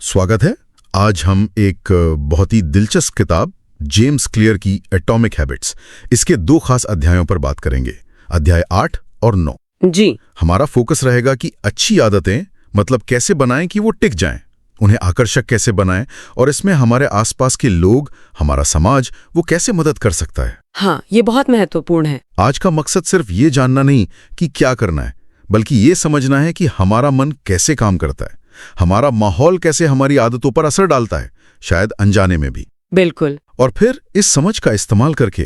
स्वागत है। आज हम एक बहुत ही दिलचस्प किताब जेम्स क्लियर की एटॉमिक हैबिट्स, इसके 2 खास अध्यायों पर बात करेंगे, अध्याय 8 और 9। जी। हमारा फोकस रहेगा कि अच्छी आदतें मतलब कैसे बनाएं कि वो टिक जाएं, उन्हें आकर्षक कैसे बनाएं और इसमें हमारे आसपास के लोग, हमारा समाज वो कैसे मदद कर सकता है। हाँ, ये बहुत महत्वपूर्ण है। आज का मकसद सिर्फ ये जानना नहीं कि क्या करना है, बल्कि ये समझना है कि हमारा मन कैसे काम करता है, हमारा माहौल कैसे हमारी आदतों पर असर डालता है, शायद अनजाने में भी। बिल्कुल। और फिर इस समझ का इस्तेमाल करके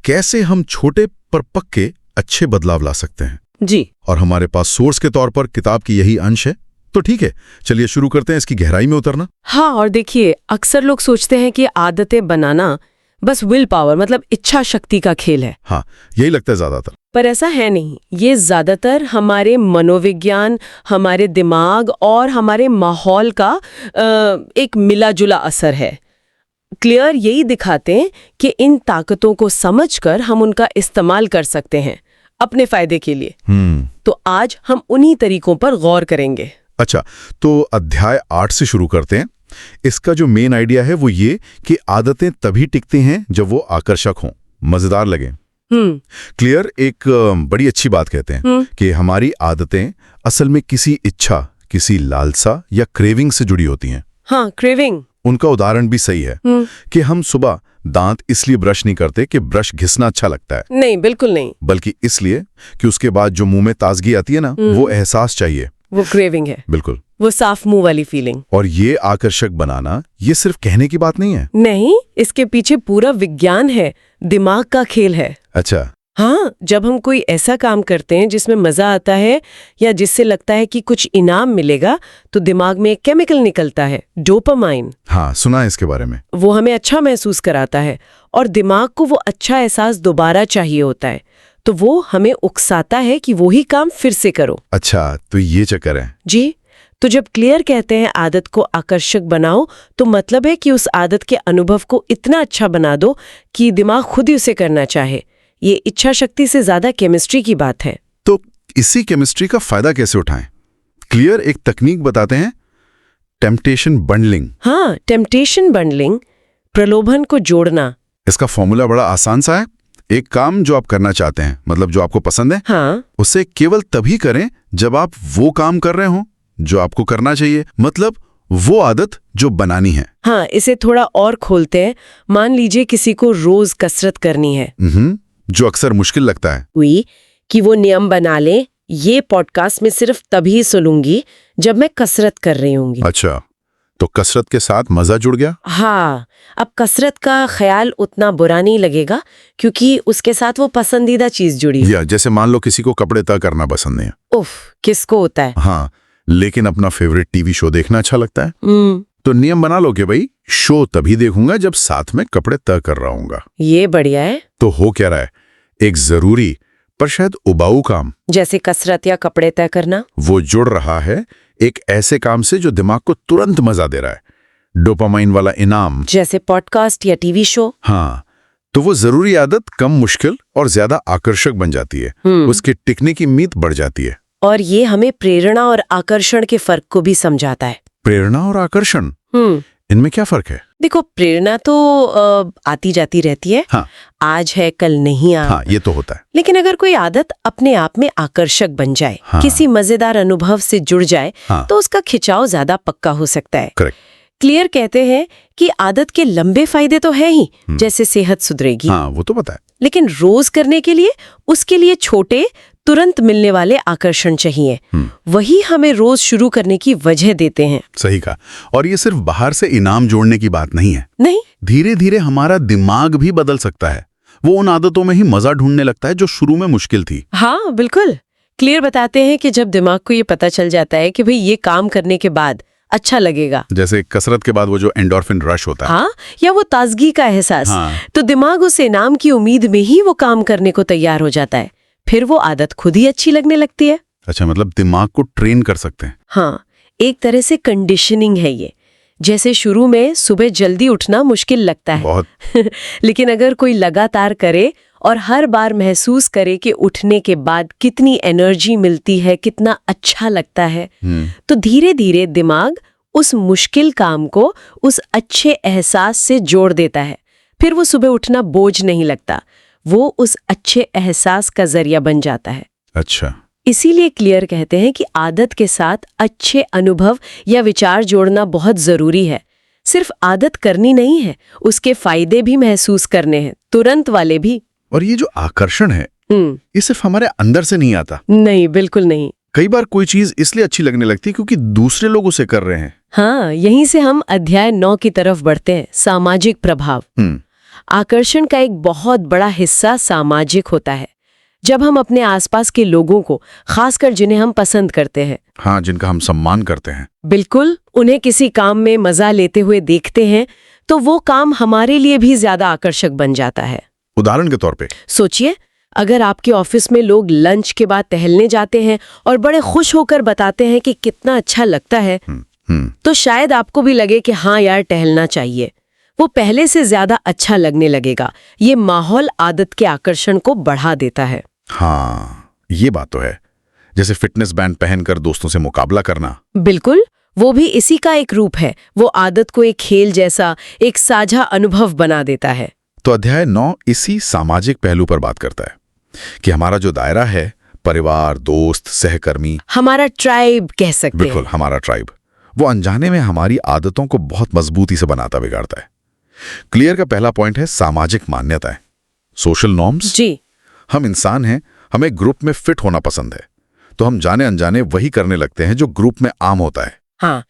कैसे हम छोटे पर पक्के अच्छे बदलाव ला सकते हैं। जी। और हमारे पास सोर्स के तौर पर किताब की यही अंश है, तो ठीक है, चलिए शुरू करते हैं इसकी गहराई में उतरना। हाँ, और देखिए, अक्सर लोग सोचते हैं कि आदतें बनाना बस विल पावर मतलब इच्छा शक्ति का खेल है। हाँ, यही लगता है ज्यादातर। पर ऐसा है नहीं। ये ज्यादातर हमारे मनोविज्ञान, हमारे दिमाग और हमारे माहौल का एक मिला जुला असर है। क्लियर यही दिखाते हैं कि इन ताकतों को समझकर हम उनका इस्तेमाल कर सकते हैं अपने फायदे के लिए। तो आज हम उन्हीं तरीकों पर गौर करेंगे। अच्छा, तो अध्याय 8 से शुरू करते हैं। इसका जो मेन आइडिया है वो ये कि आदतें तभी टिकती हैं जब वो आकर्षक हों, मजेदार लगें। क्लियर एक बड़ी अच्छी बात कहते हैं कि हमारी आदतें असल में किसी इच्छा, किसी लालसा या क्रेविंग से जुड़ी होती हैं। हाँ, क्रेविंग। उनका उदाहरण भी सही है कि हम सुबह दांत इसलिए ब्रश नहीं करते कि ब्रश घिसना अच्छा लगता है। नहीं, बिल्कुल नहीं। बल्कि इसलिए कि उसके बाद जो मुंह में ताजगी आती है ना, वो एहसास चाहिए। वो क्रेविंग है। बिल्कुल, वो साफ मुंह वाली फीलिंग। और ये आकर्षक बनाना ये सिर्फ कहने की बात नहीं है। नहीं, इसके पीछे पूरा विज्ञान है, दिमाग का खेल है। अच्छा। हाँ, जब हम कोई ऐसा काम करते हैं जिसमें मजा आता है या जिससे लगता है कि कुछ इनाम मिलेगा, तो दिमाग में एक केमिकल निकलता है, डोपामाइन। हाँ, सुना है इसके बारे में। वो हमें अच्छा महसूस कराता है और दिमाग को वो अच्छा एहसास दोबारा चाहिए होता है, तो वो हमें उकसाता है कि वही काम फिर से करो। अच्छा, तो ये चक्कर है। जी। तो जब क्लियर कहते हैं आदत को आकर्षक बनाओ, तो मतलब है कि उस आदत के अनुभव को इतना अच्छा बना दो कि दिमाग खुद ही उसे करना चाहे। ये इच्छा शक्ति से ज्यादा केमिस्ट्री की बात है। तो इसी केमिस्ट्री का फायदा कैसे उठाएं? क्लियर एक तकनीक बताते हैं, टेम्पटेशन बंडलिंग। हाँ, टेम्पटेशन बंडलिंग, प्रलोभन को जोड़ना। इसका फॉर्मूला बड़ा आसान सा है। एक काम जो आप करना चाहते हैं, मतलब जो आपको पसंद है, हाँ, उसे केवल तभी करें जब आप वो काम कर रहे हो जो आपको करना चाहिए, मतलब वो आदत जो बनानी है। हाँ, इसे थोड़ा और खोलते हैं। मान लीजिए किसी को रोज कसरत करनी है, जो अक्सर मुश्किल लगता है। हुई कि वो नियम बना ले, ये पॉडकास्ट में सिर्फ तभी सुनूंगी जब मैं कसरत कर रही होंगी। अच्छा, तो कसरत के साथ मजा जुड़ गया। हाँ, अब कसरत का ख्याल उतना बुरा नहीं लगेगा क्योंकि उसके साथ वो पसंदीदा चीज जुड़ी है। या जैसे मान लो किसी को कपड़े तय करना पसंद नहीं है। उफ, किसको होता है। हाँ, लेकिन अपना फेवरेट टीवी शो देखना अच्छा लगता है। तो नियम बना लो कि भाई शो तभी देखूंगा जब साथ में कपड़े तय कर रहा हूंगा। ये बढ़िया है। तो हो क्या रहा है, एक जरूरी पर शायद उबाऊ काम, जैसे कसरत या कपड़े तय करना, वो जुड़ रहा है एक ऐसे काम से जो दिमाग को तुरंत मजा दे रहा है, डोपामाइन वाला इनाम, जैसे पॉडकास्ट या टीवी शो। हाँ, तो वो जरूरी आदत कम मुश्किल और ज्यादा आकर्षक बन जाती है। उसके टिकने की उम्मीद बढ़ जाती है। और ये हमें प्रेरणा और आकर्षण के फर्क को भी समझाता है। प्रेरणा और आकर्षण, इनमें क्या फर्क है? देखो, प्रेरणा तो आती जाती रहती है। हाँ, आज है कल नहीं आ। हाँ, ये तो होता है। लेकिन अगर कोई आदत अपने आप में आकर्षक बन जाए, हाँ, किसी मजेदार अनुभव से जुड़ जाए, हाँ, तो उसका खिंचाव ज्यादा पक्का हो सकता है। करेक्ट। क्लियर कहते हैं कि आदत के लंबे फायदे तो है ही, जैसे सेहत सुधरेगी। हाँ, वो तो पता है। लेकिन रोज करने के लिए उसके लिए छोटे तुरंत मिलने वाले आकर्षण चाहिए। वही हमें रोज शुरू करने की वजह देते हैं। सही कहा। और ये सिर्फ बाहर से इनाम जोड़ने की बात नहीं है। नहीं, धीरे धीरे हमारा दिमाग भी बदल सकता है। वो उन आदतों में ही मजा ढूंढने लगता है जो शुरू में मुश्किल थी। हाँ, बिल्कुल। क्लियर बताते हैं कि जब दिमाग को ये पता चल जाता है कि भाई ये काम करने के बाद अच्छा लगेगा, जैसे कसरत के बाद वो जो एंडोर्फिन रश होता है, हाँ, या वो ताजगी का एहसास, हाँ, तो दिमाग उस इनाम की उम्मीद में ही वो काम करने को तैयार हो जाता है। फिर वो आदत खुद ही अच्छी लगने लगती है। अच्छा, मतलब दिमाग को ट्रेन कर सकते हैं। हाँ, एक तरह से कंडीशनिंग है ये। जैसे शुरू में सुबह जल्दी उठना मुश्किल लगता है बहुत। लेकिन अगर कोई लगातार करे और हर बार महसूस करे कि उठने के बाद कितनी एनर्जी मिलती है, कितना अच्छा लगता है, तो धीरे धीरे दिमाग उस मुश्किल काम को उस अच्छे एहसास से जोड़ देता है। फिर वो सुबह उठना बोझ नहीं लगता, वो उस अच्छे एहसास का जरिया बन जाता है। अच्छा, इसीलिए क्लियर कहते हैं कि आदत के साथ अच्छे अनुभव या विचार जोड़ना बहुत जरूरी है। सिर्फ आदत करनी नहीं है, उसके फायदे भी महसूस करने हैं, तुरंत वाले भी। और ये जो आकर्षण है ये सिर्फ हमारे अंदर से नहीं आता। नहीं, बिल्कुल नहीं। कई बार कोई चीज इसलिए अच्छी लगने लगती है क्योंकि दूसरे लोग उसे कर रहे हैं। हाँ, यहीं से हम अध्याय 9 की तरफ बढ़ते हैं, सामाजिक प्रभाव। आकर्षण का एक बहुत बड़ा हिस्सा सामाजिक होता है। जब हम अपने आसपास के लोगों को, खासकर जिन्हें हम पसंद करते हैं, हाँ, जिनका हम सम्मान करते हैं, बिल्कुल, उन्हें किसी काम में मजा लेते हुए देखते हैं, तो वो काम हमारे लिए भी ज्यादा आकर्षक बन जाता है। उदाहरण के तौर पे सोचिए, अगर आपके ऑफिस में लोग लंच के बाद टहलने जाते हैं और बड़े खुश होकर बताते हैं कि कितना अच्छा लगता है, तो शायद आपको भी लगे कि हाँ यार, टहलना चाहिए। वो पहले से ज्यादा अच्छा लगने लगेगा। ये माहौल आदत के आकर्षण को बढ़ा देता है। हाँ, ये बात तो है। जैसे फिटनेस बैंड पहनकर दोस्तों से मुकाबला करना। बिल्कुल, वो भी इसी का एक रूप है। वो आदत को एक खेल जैसा, एक साझा अनुभव बना देता है। तो अध्याय 9 इसी सामाजिक पहलू पर बात करता है कि हमारा जो दायरा है, परिवार, दोस्त, सहकर्मी, हमारा ट्राइब कह सकते हैं। बिल्कुल, हमारा ट्राइब, वो अनजाने में हमारी आदतों को बहुत मजबूती से बनाता बिगाड़ता है। क्लियर का पहला पॉइंट है सामाजिक मान्यताएं, सोशल नॉर्म्स। जी, हम इंसान हैं, हमें ग्रुप में फिट होना पसंद है, तो हम जाने अनजाने वही करने लगते हैं जो ग्रुप में आम होता है। हाँ,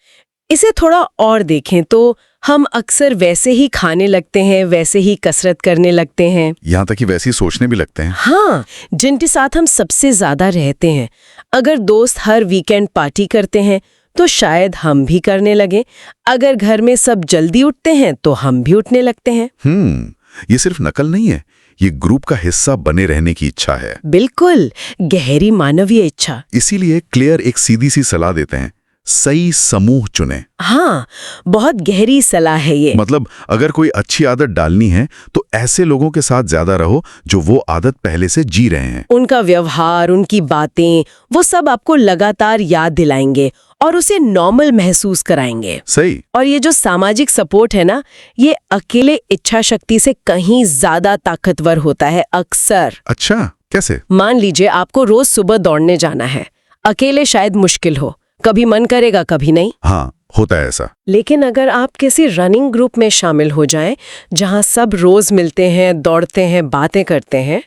इसे थोड़ा और देखें तो हम अक्सर वैसे ही खाने लगते हैं, वैसे ही कसरत करने लगते हैं, यहाँ तक कि वैसे ही सोचने भी लगते हैं। हाँ, जिनके साथ हम सबसे ज्यादा रहते हैं। अगर दोस्त हर वीकेंड पार्टी करते हैं तो शायद हम भी करने लगे। अगर घर में सब जल्दी उठते हैं तो हम भी उठने लगते हैं। ये सिर्फ नकल नहीं है, ये ग्रुप का हिस्सा बने रहने की इच्छा है। बिल्कुल, गहरी मानवीय इच्छा। इसीलिए क्लियर एक सीधी सी सलाह देते हैं, सही समूह चुनें। हाँ, बहुत गहरी सलाह है ये। मतलब अगर कोई अच्छी आदत डालनी है तो ऐसे लोगों के साथ ज्यादा रहो जो वो आदत पहले से जी रहे हैं। उनका व्यवहार, उनकी बातें, वो सब आपको लगातार याद दिलाएंगे और उसे नॉर्मल महसूस कराएंगे। सही। और ये जो सामाजिक सपोर्ट है ना, ये अकेले इच्छा शक्ति से कहीं ज्यादा ताकतवर होता है अक्सर। अच्छा, कैसे? मान लीजिए आपको रोज सुबह दौड़ने जाना है। अकेले शायद मुश्किल हो, कभी मन करेगा कभी नहीं। हाँ, होता है ऐसा। लेकिन अगर आप किसी रनिंग ग्रुप में शामिल हो जाएं, जहां सब रोज मिलते हैं, दौड़ते हैं, बातें करते हैं,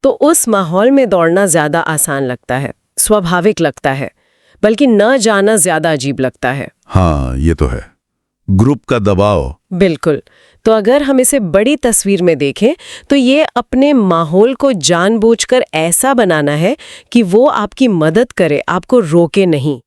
तो उस माहौल में दौड़ना ज्यादा आसान लगता है, स्वाभाविक लगता है, बल्कि न जाना ज्यादा अजीब लगता है। हाँ, ये तो है, ग्रुप का दबाव। बिल्कुल। तो अगर हम इसे बड़ी तस्वीर में देखें तो ये अपने माहौल को जानबूझकर ऐसा बनाना है कि वो आपकी मदद करे, आपको रोके नहीं।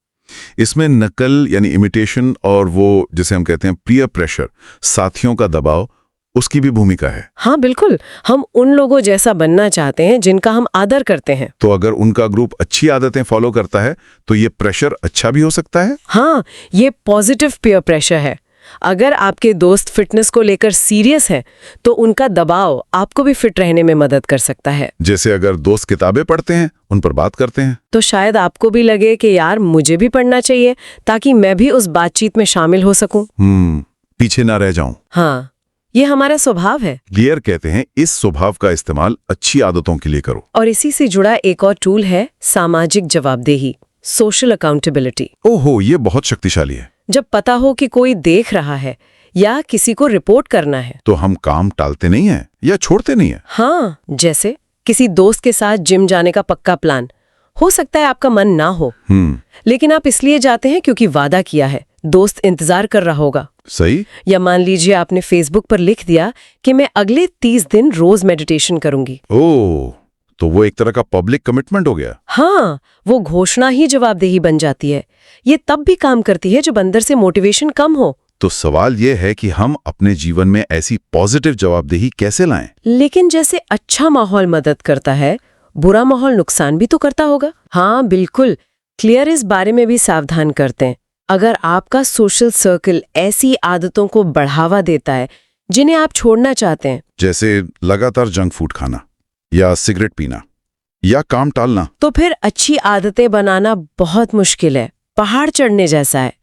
इसमें नकल यानी इमिटेशन और वो जिसे हम कहते हैं पीयर प्रेशर, साथियों का दबाव, उसकी भी भूमिका है। हाँ बिल्कुल, हम उन लोगों जैसा बनना चाहते हैं जिनका हम आदर करते हैं। तो अगर उनका ग्रुप अच्छी आदतें फॉलो करता है तो ये प्रेशर अच्छा भी हो सकता है। हाँ, ये पॉजिटिव पीयर प्रेशर है। अगर आपके दोस्त फिटनेस को लेकर सीरियस है तो उनका दबाव आपको भी फिट रहने में मदद कर सकता है। जैसे अगर दोस्त किताबें पढ़ते हैं, उन पर बात करते हैं, तो शायद आपको भी लगे कि यार मुझे भी पढ़ना चाहिए ताकि मैं भी उस बातचीत में शामिल हो सकूं। पीछे ना रह जाऊं। हाँ, ये हमारा स्वभाव है। क्लियर कहते हैं इस स्वभाव का इस्तेमाल अच्छी आदतों के लिए करो। और इसी से जुड़ा एक और टूल है सामाजिक जवाबदेही, सोशल अकाउंटेबिलिटी। ओहो, ये बहुत शक्तिशाली है। जब पता हो कि कोई देख रहा है या किसी को रिपोर्ट करना है तो हम काम टालते नहीं हैं या छोड़ते नहीं हैं। हाँ, जैसे किसी दोस्त के साथ जिम जाने का पक्का प्लान। हो सकता है आपका मन ना हो, लेकिन आप इसलिए जाते हैं क्योंकि वादा किया है, दोस्त इंतजार कर रहा होगा। सही। या मान लीजिए आपने फेसबुक पर लिख दिया कि मैं अगले 30 दिन रोज मेडिटेशन करूंगी। ओह, तो वो एक तरह का पब्लिक कमिटमेंट हो गया। हाँ, वो घोषणा ही जवाबदेही बन जाती है। ये तब भी काम करती है जब अंदर से मोटिवेशन कम हो। तो सवाल ये है कि हम अपने जीवन में ऐसी पॉजिटिव जवाबदेही कैसे लाएं? लेकिन जैसे अच्छा माहौल मदद करता है, बुरा माहौल नुकसान भी तो करता होगा। हाँ बिल्कुल, क्लियर इस बारे में भी सावधान करते हैं। अगर आपका सोशल सर्कल ऐसी आदतों को बढ़ावा देता है जिन्हें आप छोड़ना चाहते हैं, जैसे लगातार जंक फूड खाना या सिगरेट पीना या काम टालना, तो फिर अच्छी आदतें बनाना बहुत मुश्किल है। पहाड़ चढ़ने जैसा है।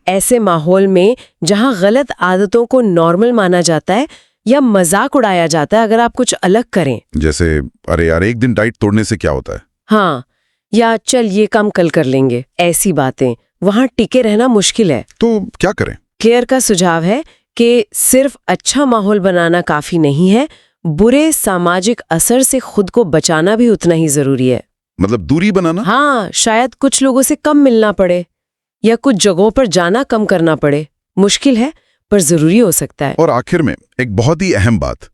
ऐसे माहौल में जहां गलत आदतों को नॉर्मल माना जाता है या मजाक उड़ाया जाता है अगर आप कुछ अलग करें, जैसे अरे यार एक दिन डाइट तोड़ने से क्या होता है, हाँ, या चल ये काम कल कर लेंगे, ऐसी बातें, वहां टिके रहना मुश्किल है। तो क्या करें? क्लियर का सुझाव है कि सिर्फ अच्छा माहौल बनाना काफी नहीं है, बुरे सामाजिक असर से खुद को बचाना भी उतना ही जरूरी है। मतलब दूरी बनाना? हाँ, शायद कुछ लोगों से कम मिलना पड़े या कुछ जगहों पर जाना कम करना पड़े। मुश्किल है पर जरूरी हो सकता है। और आखिर में एक बहुत ही अहम बात,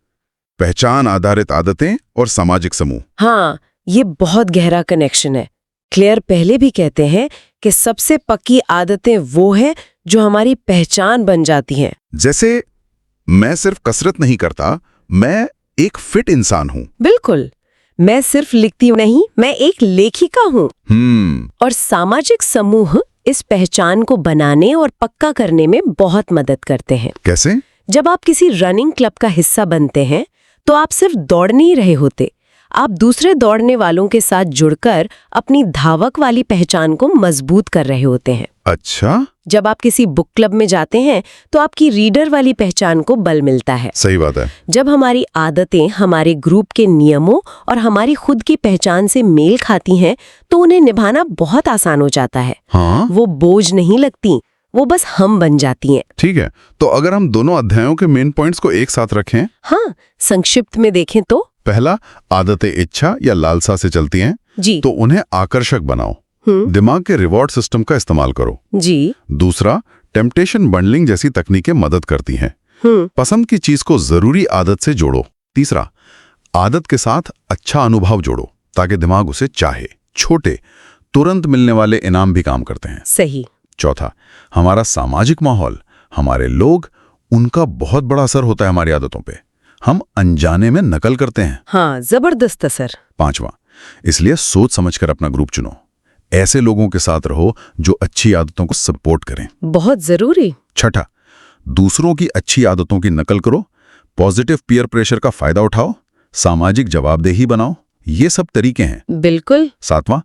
पहचान आधारित आदतें और सामाजिक समूह। हाँ, ये बहुत गहरा कनेक्शन है। क्लेयर पहले भी कहते हैं कि सबसे पक्की आदतें वो है जो हमारी पहचान बन जाती हैं। जैसे मैं सिर्फ कसरत नहीं करता, मैं एक फिट इंसान हूँ। बिल्कुल, मैं सिर्फ लिखती नहीं, मैं एक लेखिका हूँ। और सामाजिक समूह इस पहचान को बनाने और पक्का करने में बहुत मदद करते हैं। कैसे? जब आप किसी रनिंग क्लब का हिस्सा बनते हैं तो आप सिर्फ दौड़ नहीं रहे होते, आप दूसरे दौड़ने वालों के साथ जुड़कर अपनी धावक वाली पहचान को मजबूत कर रहे होते हैं। अच्छा? जब आप किसी बुक क्लब में जाते हैं तो आपकी रीडर वाली पहचान को बल मिलता है। सही बात है। जब हमारी आदतें हमारे ग्रुप के नियमों और हमारी खुद की पहचान से मेल खाती हैं तो उन्हें निभाना बहुत आसान हो जाता है। हाँ? वो बोझ नहीं लगती, वो बस हम बन जाती हैं। ठीक है, तो अगर हम दोनों अध्यायों के मेन पॉइंट्स को एक साथ रखें। हाँ, संक्षिप्त में देखें तो पहला, आदतें इच्छा या लालसा से चलती हैं जी, तो उन्हें आकर्षक बनाओ, दिमाग के रिवॉर्ड सिस्टम का इस्तेमाल करो जी। दूसरा, टेम्पटेशन बंडलिंग जैसी तकनीकें मदद करती हैं, पसंद की चीज को जरूरी आदत से जोड़ो। तीसरा, आदत के साथ अच्छा अनुभव जोड़ो ताकि दिमाग उसे चाहे। छोटे तुरंत मिलने वाले इनाम भी काम करते हैं। सही। चौथा, हमारा सामाजिक माहौल, हमारे लोग, उनका बहुत बड़ा असर होता है हमारी आदतों पे, हम अनजाने में नकल करते हैं। हाँ, जबरदस्त असर। पांचवा, इसलिए सोच समझकर अपना ग्रुप चुनो, ऐसे लोगों के साथ रहो जो अच्छी आदतों को सपोर्ट करें। बहुत जरूरी। छठा, दूसरों की अच्छी आदतों की नकल करो, पॉजिटिव पीयर प्रेशर का फायदा उठाओ, सामाजिक जवाबदेही बनाओ, ये सब तरीके हैं। बिल्कुल। सातवां,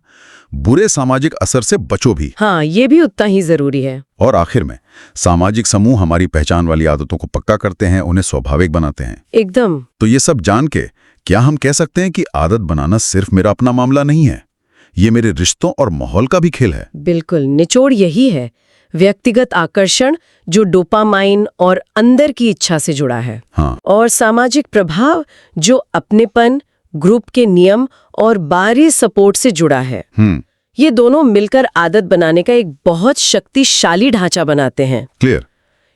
बुरे सामाजिक असर से बचो भी। हाँ, ये भी उतना ही जरूरी है। और आखिर में, सामाजिक समूह हमारी पहचान वाली आदतों को पक्का करते हैं, उन्हें स्वाभाविक बनाते हैं। एकदम। तो ये सब जान के क्या हम कह सकते हैं कि आदत बनाना सिर्फ मेरा अपना मामला नहीं है, ये मेरे रिश्तों और माहौल का भी खेल है। बिल्कुल, निचोड़ यही है, व्यक्तिगत आकर्षण जो डोपामाइन और अंदर की इच्छा से जुड़ा है। हाँ। और सामाजिक प्रभाव जो अपनेपन, ग्रुप के नियम और बाहरी सपोर्ट से जुड़ा है। ये दोनों मिलकर आदत बनाने का एक बहुत शक्तिशाली ढांचा बनाते हैं। क्लियर।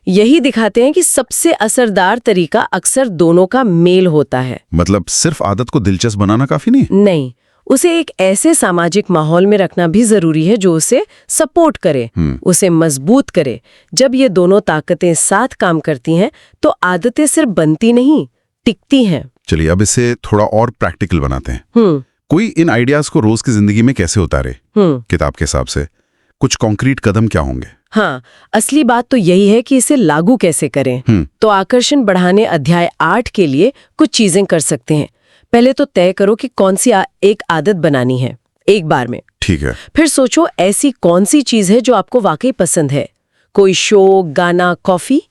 यही दिखाते हैं कि सबसे असरदार तरीका अक्सर दोनों का मेल होता है। मतलब सिर्फ आदत को दिलचस्प बनाना काफी नहीं? नहीं, उसे एक ऐसे सामाजिक माहौल में रखना भी जरूरी है जो उसे सपोर्ट करे, उसे मजबूत करे। जब ये दोनों ताकतें साथ काम करती हैं तो आदतें सिर्फ बनती नहीं, टिकती हैं। चलिए अब इसे थोड़ा और प्रैक्टिकल बनाते हैं। कोई इन आइडियाज को रोज की जिंदगी में कैसे उतारे? किताब के हिसाब से कुछ कॉन्क्रीट कदम क्या होंगे? हाँ, असली बात तो यही है कि इसे लागू कैसे करें। तो आकर्षण बढ़ाने अध्याय 8 के लिए कुछ चीजें कर सकते हैं। पहले तो तय करो कि कौन सी एक आदत बनानी है एक बार में। ठीक है। फिर सोचो ऐसी कौन सी चीज है जो आपको वाकई पसंद है, कोई शो, गाना, कॉफी।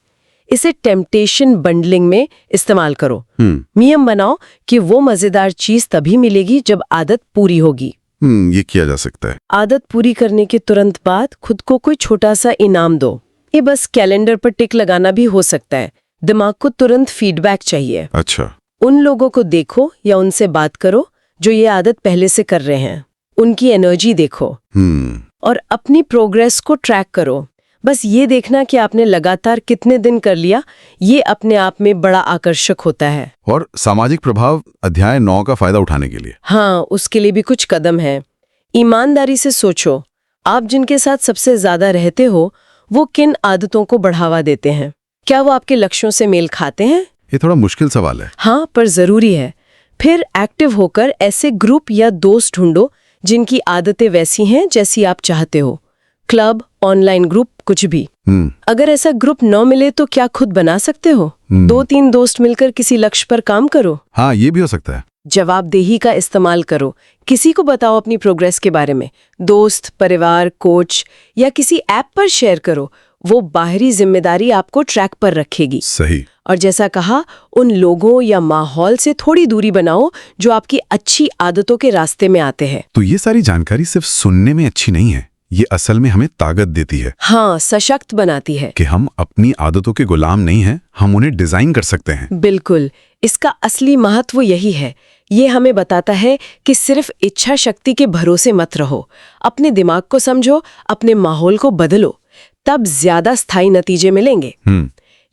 इसे टेम्पटेशन बंडलिंग में इस्तेमाल करो। नियम बनाओ कि वो मजेदार चीज तभी मिलेगी जब आदत पूरी होगी। ये किया जा सकता है। आदत पूरी करने के तुरंत बाद खुद को कोई छोटा सा इनाम दो। ये बस कैलेंडर पर टिक लगाना भी हो सकता है। दिमाग को तुरंत फीडबैक चाहिए। अच्छा। उन लोगों को देखो या उनसे बात करो जो ये आदत पहले से कर रहे हैं, उनकी एनर्जी देखो और अपनी प्रोग्रेस को ट्रैक करो। बस ये देखना कि आपने लगातार कितने दिन कर लिया, ये अपने आप में बड़ा आकर्षक होता है। और सामाजिक प्रभाव अध्याय 9 का फायदा उठाने के लिए? हाँ, उसके लिए भी कुछ कदम है। ईमानदारी से सोचो, आप जिनके साथ सबसे ज्यादा रहते हो वो किन आदतों को बढ़ावा देते हैं? क्या वो आपके लक्ष्यों से मेल खाते हैं? ये थोड़ा मुश्किल सवाल है। हाँ, पर जरूरी है। फिर एक्टिव होकर ऐसे ग्रुप या दोस्त ढूंढो जिनकी आदतें वैसी हैं जैसी आप चाहते हो। क्लब, ऑनलाइन ग्रुप, कुछ भी। अगर ऐसा ग्रुप न मिले तो क्या खुद बना सकते हो? 2-3 दोस्त मिलकर किसी लक्ष्य पर काम करो। हाँ, ये भी हो सकता है। जवाबदेही का इस्तेमाल करो। किसी को बताओ अपनी प्रोग्रेस के बारे में, दोस्त, परिवार, कोच या किसी ऐप पर शेयर करो। वो बाहरी जिम्मेदारी आपको ट्रैक पर रखेगी। सही। और जैसा कहा, उन लोगों या माहौल से थोड़ी दूरी बनाओ जो आपकी अच्छी आदतों के रास्ते में आते हैं। तो ये सारी जानकारी सिर्फ सुनने में अच्छी नहीं है, ये असल में हमें ताकत देती है। हाँ, सशक्त बनाती है कि हम अपनी आदतों के गुलाम नहीं हैं, हम उन्हें डिजाइन कर सकते हैं। बिल्कुल, इसका असली महत्व यही है। ये हमें बताता है कि सिर्फ इच्छा शक्ति के भरोसे मत रहो। अपने दिमाग को समझो, अपने माहौल को बदलो, तब ज्यादा स्थायी नतीजे मिलेंगे।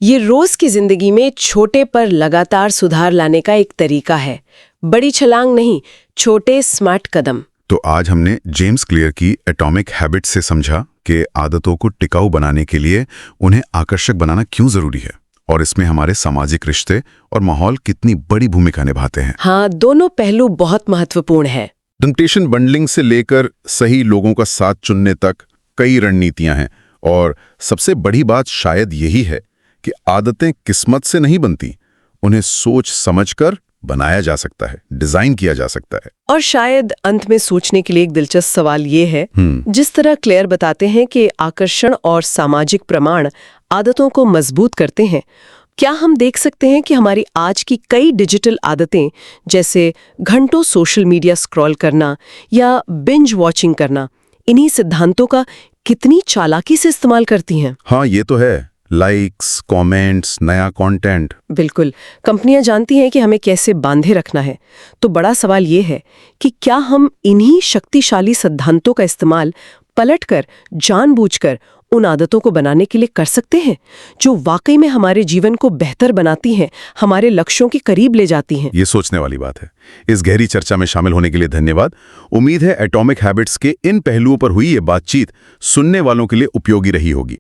ये रोज की जिंदगी में छोटे पर लगातार सुधार लाने का एक तरीका है। बड़ी छलांग नहीं, छोटे स्मार्ट कदम। तो आज हमने जेम्स क्लियर की एटॉमिक हैबिट से समझा कि आदतों को टिकाऊ बनाने के लिए उन्हें आकर्षक बनाना क्यों जरूरी है, और इसमें हमारे सामाजिक रिश्ते और माहौल कितनी बड़ी भूमिका निभाते हैं। हाँ, दोनों पहलू बहुत महत्वपूर्ण है। टेम्पटेशन बंडलिंग से लेकर सही लोगों का साथ चुनने तक कई रणनीतियां हैं, और सबसे बड़ी बात शायद यही है कि आदतें किस्मत से नहीं बनती, उन्हें सोच समझकर बनाया जा सकता है, डिजाइन किया जा सकता है। और शायद अंत में सोचने के लिए एक दिलचस्प सवाल ये है, जिस तरह क्लेयर बताते हैं कि आकर्षण और सामाजिक प्रमाण आदतों को मजबूत करते हैं, क्या हम देख सकते हैं कि हमारी आज की कई डिजिटल आदतें, जैसे घंटों सोशल मीडिया स्क्रॉल करना या बिंज वॉचिंग करना, इन्हीं सिद्धांतों का कितनी चालाकी से इस्तेमाल करती हैं? हाँ, ये तो है। लाइक्स, कमेंट्स, नया कंटेंट। बिल्कुल, कंपनियां जानती हैं कि हमें कैसे बांधे रखना है। तो बड़ा सवाल ये है कि क्या हम इन्हीं शक्तिशाली सिद्धांतों का इस्तेमाल पलटकर, जानबूझकर उन आदतों को बनाने के लिए कर सकते हैं जो वाकई में हमारे जीवन को बेहतर बनाती हैं, हमारे लक्ष्यों के करीब ले जाती हैं? ये सोचने वाली बात है। इस गहरी चर्चा में शामिल होने के लिए धन्यवाद। उम्मीद है एटॉमिक हैबिट्स के इन पहलुओं पर हुई ये बातचीत सुनने वालों के लिए उपयोगी रही होगी।